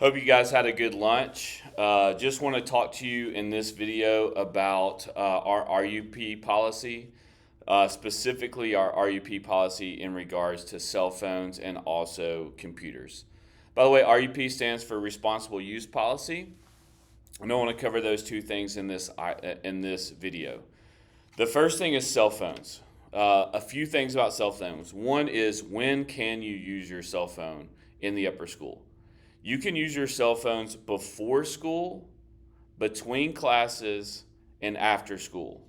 Hope you guys had a good lunch. Just want to talk to you in this video about our RUP policy, specifically our RUP policy in regards to cell phones and also computers. By the way, RUP stands for Responsible Use Policy. I don't want to cover those two things in this video. The first thing is cell phones. A few things about cell phones. One is, when can you use your cell phone in the upper school? You can use your cell phones before school, between classes, and after school.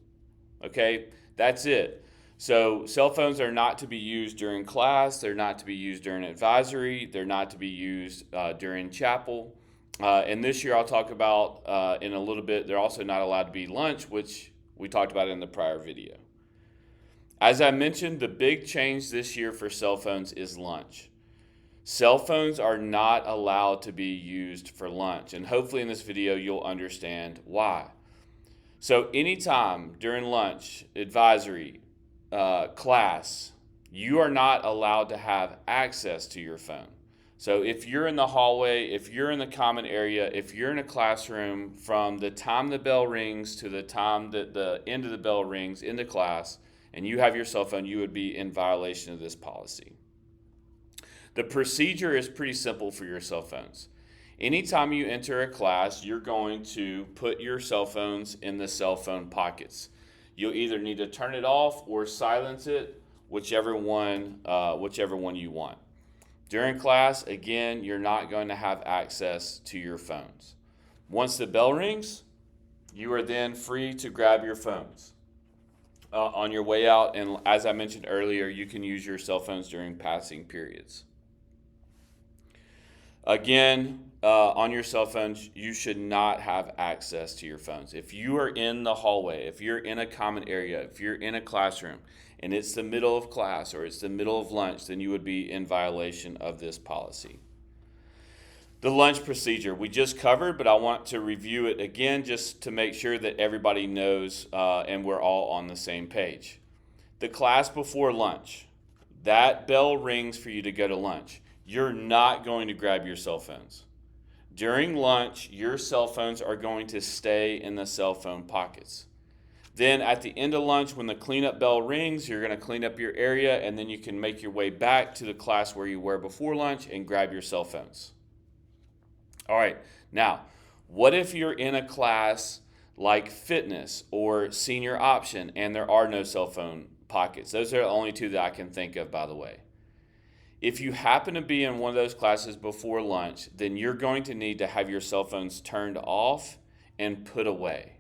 Okay, that's it. So cell phones are not to be used during class. They're not to be used during advisory. They're not to be used during chapel. And this year I'll talk about in a little bit, they're also not allowed to be lunch, which we talked about in the prior video. As I mentioned, the big change this year for cell phones is lunch. Cell phones are not allowed to be used for lunch, and hopefully in this video you'll understand why. So anytime during lunch, advisory, class, you are not allowed to have access to your phone. So if you're in the hallway, if you're in the common area, if you're in a classroom, from the time the bell rings to the time that the end of the bell rings into class, and you have your cell phone, you would be in violation of this policy. The procedure is pretty simple for your cell phones. Anytime you enter a class, you're going to put your cell phones in the cell phone pockets. You'll either need to turn it off or silence it, whichever one you want. During class, again, you're not going to have access to your phones. Once the bell rings, you are then free to grab your phones on your way out. And as I mentioned earlier, you can use your cell phones during passing periods. Again, on your cell phones, you should not have access to your phones. If you are in the hallway, if you're in a common area, if you're in a classroom, and it's the middle of class or it's the middle of lunch, then you would be in violation of this policy. The lunch procedure we just covered, but I want to review it again just to make sure that everybody knows and we're all on the same page. The class before lunch, that bell rings for you to go to lunch. You're not going to grab your cell phones. During lunch, your cell phones are going to stay in the cell phone pockets. Then at the end of lunch, when the cleanup bell rings, you're going to clean up your area, and then you can make your way back to the class where you were before lunch and grab your cell phones. All right, now, what if you're in a class like fitness or senior option and there are no cell phone pockets? Those are the only two that I can think of, by the way. If you happen to be in one of those classes before lunch, then you're going to need to have your cell phones turned off and put away.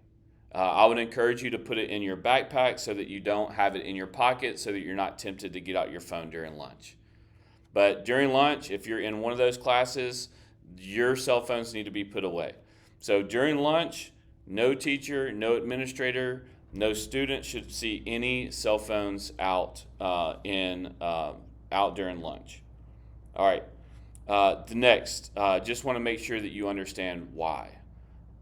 I would encourage you to put it in your backpack so that you don't have it in your pocket, so that you're not tempted to get out your phone during lunch. But during lunch, if you're in one of those classes, your cell phones need to be put away. So during lunch, no teacher, no administrator, no student should see any cell phones out during lunch. All right. The next, just want to make sure that you understand why.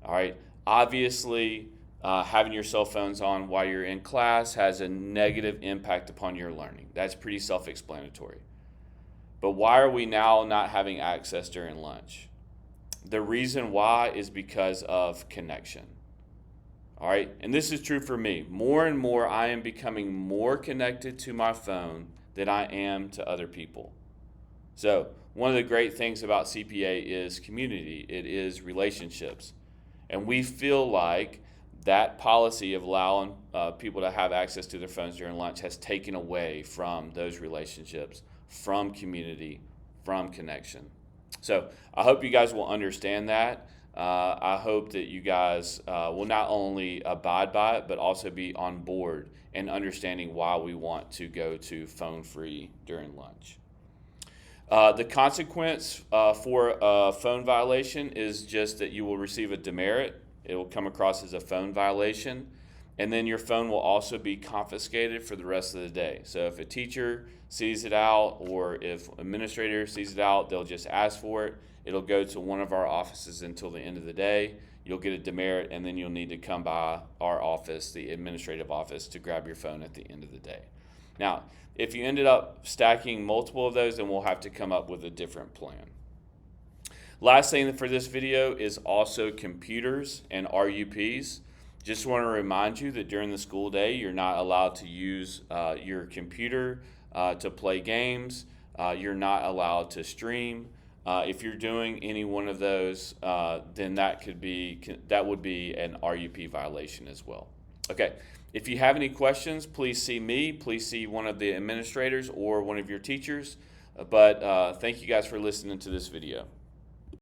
All right. Obviously, having your cell phones on while you're in class has a negative impact upon your learning. That's pretty self-explanatory. But why are we now not having access during lunch? The reason why is because of connection. All right. And this is true for me. More and more, I am becoming more connected to my phone than I am to other people. So one of the great things about CPA is community. It is relationships. And we feel like that policy of allowing people to have access to their phones during lunch has taken away from those relationships, from community, from connection. So I hope you guys will understand that. I hope that you guys will not only abide by it, but also be on board and understanding why we want to go to phone-free during lunch. The consequence for a phone violation is just that you will receive a demerit. It will come across as a phone violation, and then your phone will also be confiscated for the rest of the day. So if a teacher sees it out or if an administrator sees it out, they'll just ask for it. It'll go to one of our offices until the end of the day. You'll get a demerit, and then you'll need to come by our office, the administrative office, to grab your phone at the end of the day. Now, if you ended up stacking multiple of those, then we'll have to come up with a different plan. Last thing for this video is also computers and RUPs. Just want to remind you that during the school day, you're not allowed to use your computer to play games. You're not allowed to stream. If you're doing any one of those, then that would be an RUP violation as well. Okay. If you have any questions, please see me. Please see one of the administrators or one of your teachers. But thank you guys for listening to this video.